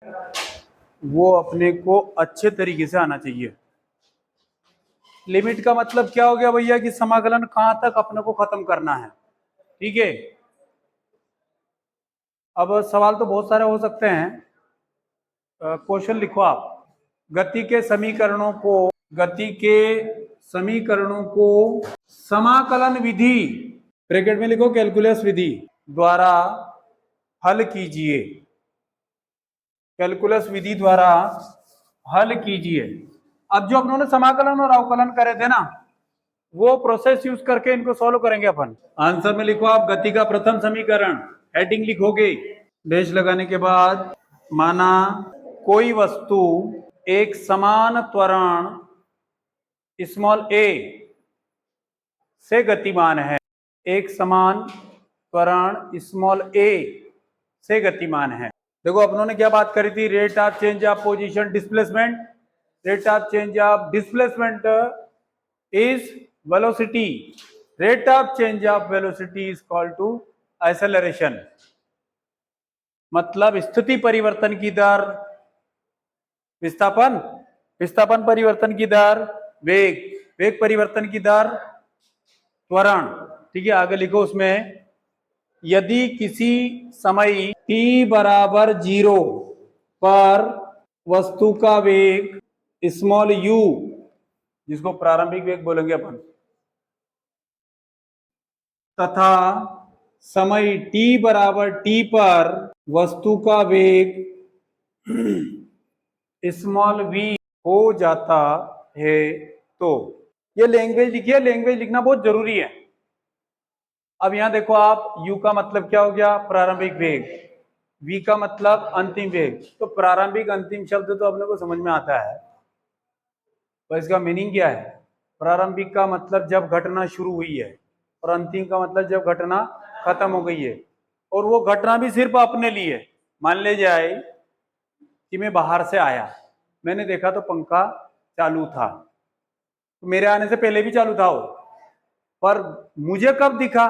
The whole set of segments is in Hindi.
वो अपने को अच्छे तरीके से आना चाहिए। लिमिट का मतलब क्या हो गया भैया कि समाकलन कहां तक अपने को खत्म करना है। ठीक है, अब सवाल तो बहुत सारे हो सकते हैं। क्वेश्चन लिखो आप। गति के समीकरणों को समाकलन विधि, ब्रैकेट में लिखो कैलकुलस विधि द्वारा हल कीजिए। कैलकुलस विधि द्वारा हल कीजिए। अब जो अपनों ने समाकलन और अवकलन करे थे ना, वो प्रोसेस यूज करके इनको सॉल्व करेंगे अपन। आंसर में लिखो आप गति का प्रथम समीकरण, हेडिंग लिखोगे, डैश लगाने के बाद माना कोई वस्तु एक समान त्वरण स्मॉल ए से गतिमान है। एक समान त्वरण स्मॉल ए से गतिमान है। देखो अपनों ने क्या बात करी थी, rate of change of position displacement. Rate of change of displacement is velocity. Rate of change of velocity is called to acceleration. मतलब स्थिति परिवर्तन की दर, विस्थापन परिवर्तन की दर, वेग परिवर्तन की दर, त्वरण। ठीक है, आगे लिखो उसमें, यदि किसी समय t बराबर 0 पर वस्तु का वेग स्मॉल u, जिसको प्रारंभिक वेग बोलेंगे अपन, तथा समय t बराबर t पर वस्तु का वेग स्मॉल v हो जाता है, तो ये लैंग्वेज लिखिए। लैंग्वेज लिखना बहुत जरूरी है। अब यहां देखो आप, u का मतलब क्या हो गया, प्रारंभिक वेग, v का मतलब अंतिम वेग। तो प्रारंभिक अंतिम शब्द तो अपने को समझ में आता है, तो इसका मीनिंग क्या है। प्रारंभिक का मतलब जब घटना शुरू हुई है, और अंतिम का मतलब जब घटना खत्म हो गई है। और वो घटना भी सिर्फ अपने लिए। मान ले जाए कि मैं बाहर से आया, मैंने देखा तो पंखा चालू था, तो मेरे आने से पहले भी चालू था वो, पर मुझे कब दिखा,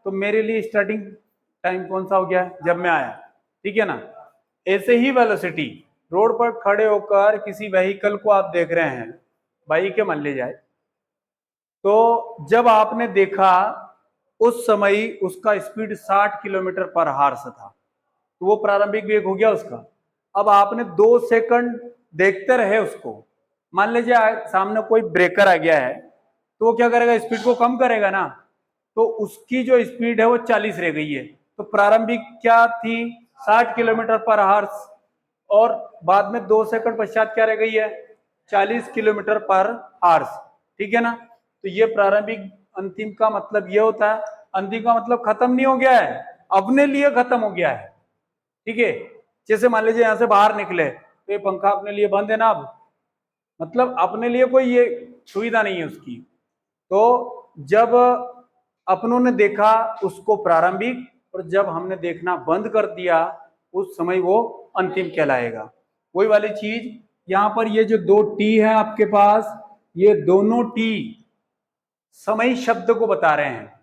तो मेरे लिए स्टार्टिंग टाइम कौन सा हो गया, जब मैं आया। ठीक है ना। ऐसे ही वेलोसिटी, रोड पर खड़े होकर किसी व्हीकल को आप देख रहे हैं, बाइक मान ले जाए, तो जब आपने देखा उस समय उसका स्पीड 60 किलोमीटर पर हार्स था, तो वो प्रारंभिक वेग हो गया उसका। अब आपने 2 सेकंड देखते रहे उसको, मान लीजिए सामने कोई ब्रेकर आ गया है, तो वो क्या करेगा, स्पीड को कम करेगा ना, तो उसकी जो स्पीड है वो 40 रह गई है। तो प्रारंभिक क्या थी, 60 किलोमीटर पर हार्स, और बाद में 2 सेकंड पश्चात क्या रह गई है, 40 किलोमीटर पर हार्स। ठीक है ना। तो ये प्रारंभिक अंतिम का मतलब ये होता है। अंतिम का मतलब खत्म नहीं हो गया है, अपने लिए खत्म हो गया है। ठीक है, जैसे मान लीजिए यहां से बाहर निकले, तो ये पंखा अपने लिए बंद है ना, अब मतलब अपने लिए कोई ये सुविधा नहीं है उसकी। तो जब अपनों ने देखा उसको प्रारंभिक, और जब हमने देखना बंद कर दिया उस समय वो अंतिम कहलाएगा। वही वाली चीज यहां पर, ये जो 2 टी है आपके पास, ये दोनों टी समय शब्द को बता रहे हैं।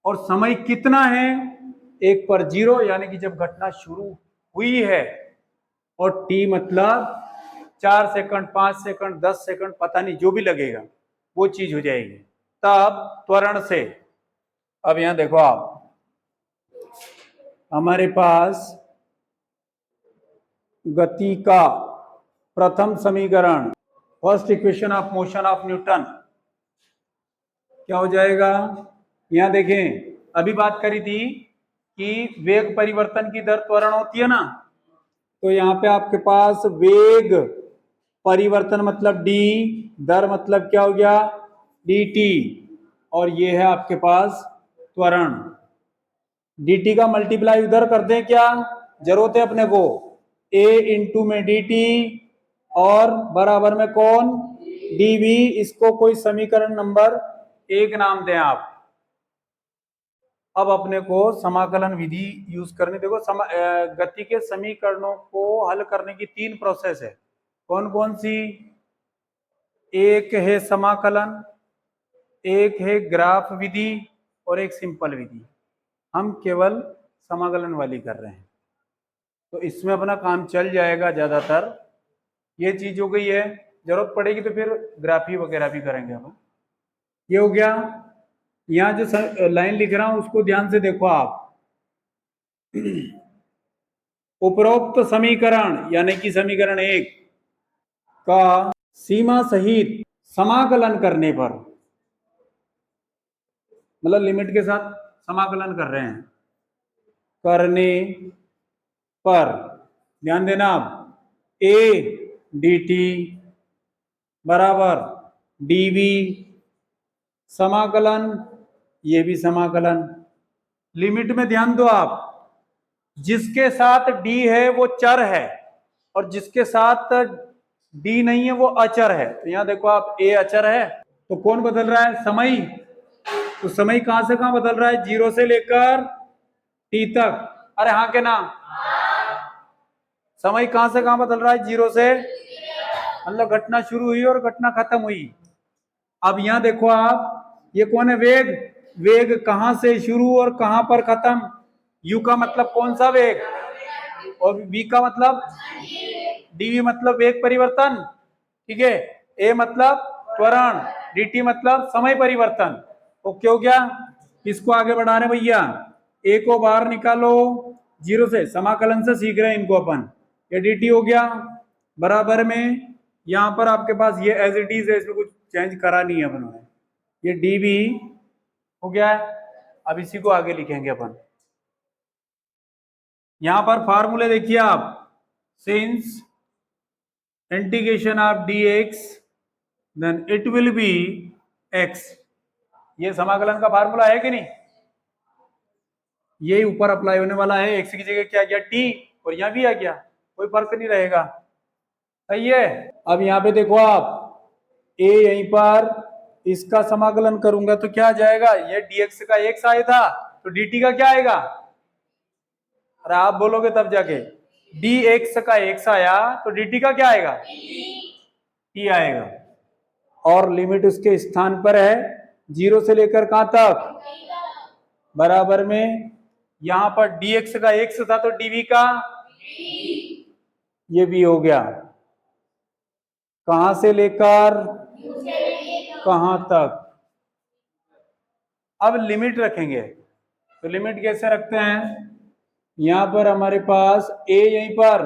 और समय कितना है, 1 पर 0, यानी कि जब घटना शुरू हुई है, और टी मतलब 4 सेकंड, 5 सेकंड, 10 सेकंड, पता नहीं जो भी लगेगा, वो चीज हो जाएगी तब त्वरण से। अब यहां देखो आप, हमारे पास गति का प्रथम समीकरण, first equation of motion of Newton, क्या हो जाएगा। यहां देखें, अभी बात करी थी कि वेग परिवर्तन की दर त्वरण होती है ना, तो यहाँ पे आपके पास वेग परिवर्तन मतलब d, दर मतलब क्या हो गया, dt, और ये है आपके पास त्वरण। dt का मल्टीप्लाई उधर कर दें क्या, जरूरत है अपने को, a इंटू में dt और बराबर में कौन, dv। इसको कोई समीकरण नंबर 1 नाम दें आप। अब अपने को समाकलन विधि यूज करनी। देखो गति के समीकरणों को हल करने की 3 प्रोसेस है। कौन कौन सी, एक है समाकलन, एक है ग्राफ विधि, और एक सिंपल विधि। हम केवल समाकलन वाली कर रहे हैं। तो इसमें अपना काम चल जाएगा ज्यादातर। ये चीज हो गई है, जरूरत पड़ेगी तो फिर ग्राफी वगैरह भी करेंगे हम। ये हो गया। यहाँ जो लाइन लिख रहा हूं उसको ध्यान से देखो आप। उपरोक्त समीकरण यानी कि समीकरण 1 का सीमा सहित समाकलन करने पर, मतलब लिमिट के साथ समाकलन कर रहे हैं, करने पर ध्यान देना आप ए डी टी बराबर डीवी समाकलन, ये भी समाकलन। लिमिट में ध्यान दो आप, जिसके साथ डी है वो चर है और जिसके साथ डी नहीं है वो अचर है। तो यहां देखो आप, ए अचर है तो कौन बदल रहा है, समय। तो समय कहां से कहां बदल रहा है, 0 से लेकर टी तक। अरे हाँ के ना, समय कहां से कहां बदल रहा है, 0 से, मतलब घटना शुरू हुई और घटना खत्म हुई। अब यहां देखो आप, ये कौन है, वेग। वेग कहां से शुरू और कहां पर खत्म, यू का मतलब कौन सा वेग, और वी का मतलब, डीवी मतलब वेग परिवर्तन, ठीक है। ए मतलब त्वरण, dt मतलब समय परिवर्तन। ओके हो गया। इसको आगे बढ़ा रहे भैया, ए को बाहर निकालो 0 से, समाकलन से सीख रहे हैं इनको अपन। ये dt हो गया बराबर में, यहां पर आपके पास ये एज इट इज है, इसमें कुछ चेंज करा नहीं है अपन ने। ये dv हो गया है। अब इसी को आगे लिखेंगे अपन। यहां पर फार्मूले देखिए आप, since integration of dx then it will be x। ये समाकलन का फार्मूला है कि नहीं, ये ऊपर अप्लाई होने वाला है। x की जगह क्या गया, t, और यहां भी आ गया, कोई फर्क नहीं रहेगा, सही है। अब यहां पे देखो आप, a यहीं पर, इसका समाकलन करूंगा तो क्या आ जाएगा, ये dx का x आया था तो dt का क्या आएगा, अरे आप बोलोगे तब जाके, dx का x आया तो dt का क्या आएगा, t आएगा। और लिमिट उसके स्थान पर है 0 से लेकर कहां तक, बराबर में, यहां पर dx का x था तो dv का, ये भी हो गया, कहां से लेकर कहां तक। अब लिमिट रखेंगे, तो लिमिट कैसे रखते हैं, यहां पर हमारे पास a यहीं पर,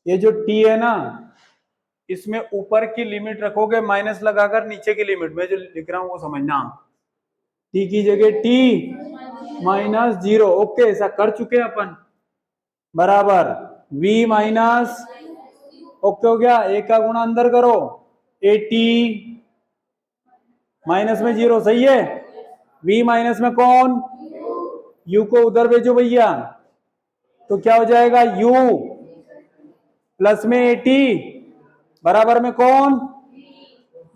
ये जो t है ना, इसमें ऊपर की लिमिट रखोगे माइनस लगाकर, नीचे की लिमिट में जो लिख रहा हूं वो समझना, t की जगह t -0। ओके, ऐसा कर चुके हैं अपन, बराबर v माइनस, ओके हो गया, एक का गुणा अंदर करो, टी माइनस में 0, सही है। v माइनस में कौन, u को उधर भेजो भैया, तो क्या हो जाएगा, u प्लस में at बराबर में कौन,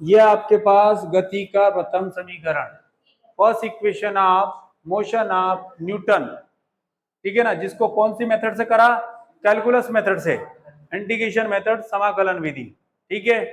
ये आपके पास गति का प्रथम समीकरण, first equation of motion of Newton, ठीक है ना, जिसको कौन सी मेथड से करा, कैलकुलस मेथड से, इंटीग्रेशन मेथड, समाकलन विधि, ठीक है।